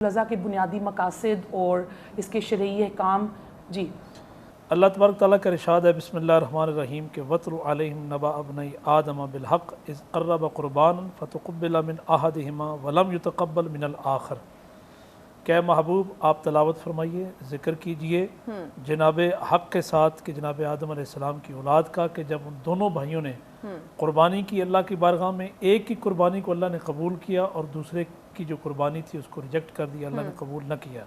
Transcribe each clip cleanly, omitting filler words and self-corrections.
رضا کے بنیادی مقاصد اور اس کے شرعی احکام. جی اللہ تبارک تعالیٰ کا ارشاد ہے بسم اللہ الرحمن الرحیم کہ وَاتْلُ عَلَيْهِمْ نَبَأَ ابْنَيْ آدَمَ بِالْحَقِّ إِذْ قَرَّبَ قُرْبَانًا فَتُقُبِّلَ مِنْ أَحَدِهِمَا وَلَمْ يُتَقَبَّلْ مِنَ الْآخَرِ. کہ محبوب آپ تلاوت فرمائیے، ذکر کیجئے جناب حق کے ساتھ کہ جناب آدم علیہ السلام کی اولاد کا، کہ جب ان دونوں بھائیوں نے قربانی کی اللہ کی بارگاہ میں، ایک کی قربانی کو اللہ نے قبول کیا اور دوسرے کی جو قربانی تھی اس کو ریجیکٹ کر دیا، اللہ نے قبول نہ کیا.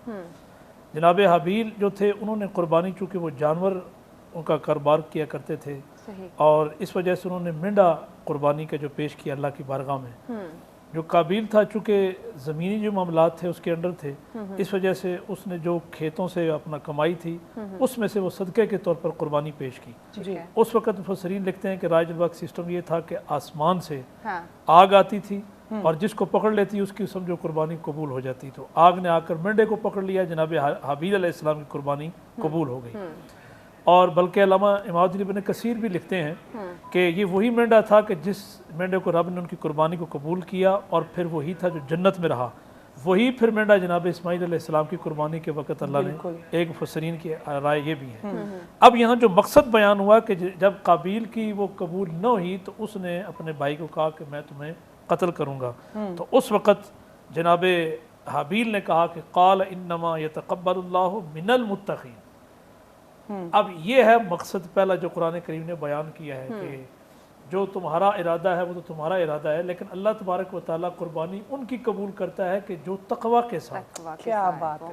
جناب حابیل جو تھے انہوں نے قربانی، چونکہ وہ جانور ان کا کاروبار کیا کرتے تھے اور اس وجہ سے انہوں نے مینڈا قربانی کا جو پیش کیا اللہ کی بارگاہ میں. جو قابیل تھا چونکہ زمینی جو معاملات تھے اس کے انڈر تھے، اس وجہ سے اس نے جو کھیتوں سے اپنا کمائی تھی اس میں سے وہ صدقے کے طور پر قربانی پیش کی. اس وقت مفسرین لکھتے ہیں کہ رائج الوقت سسٹم یہ تھا کہ آسمان سے آگ آتی تھی اور جس کو پکڑ لیتی اس کی سمجھو قربانی قبول ہو جاتی. تو آگ نے آ کر مینڈے کو پکڑ لیا، جناب حابیل علیہ السلام کی قربانی قبول ہو گئی. اور بلکہ علامہ امام الدین ابن کثیر بھی لکھتے ہیں کہ یہ وہی مینڈا تھا کہ جس مینڈے کو رب نے ان کی قربانی کو قبول کیا اور پھر وہی تھا جو جنت میں رہا. وہی پھر مینڈا جناب اسماعیل علیہ السلام کی قربانی کے وقت اللہ نے، ایک مفسرین کی رائے یہ بھی ہے. اب یہاں جو مقصد بیان ہوا کہ جب قابیل کی وہ قبول نہ ہوئی تو اس نے اپنے بھائی کو کہا کہ میں تمہیں قتل کروں گا. تو اس وقت جناب حابیل نے کہا کہ قال انما یتقبل اللہ من المتقین. اب یہ ہے مقصد پہلا جو قرآن کریم نے بیان کیا ہے کہ جو تمہارا ارادہ ہے وہ تو تمہارا ارادہ ہے، لیکن اللہ تبارک و تعالیٰ قربانی ان کی قبول کرتا ہے کہ جو تقوی کے ساتھ. کیا بات ہے.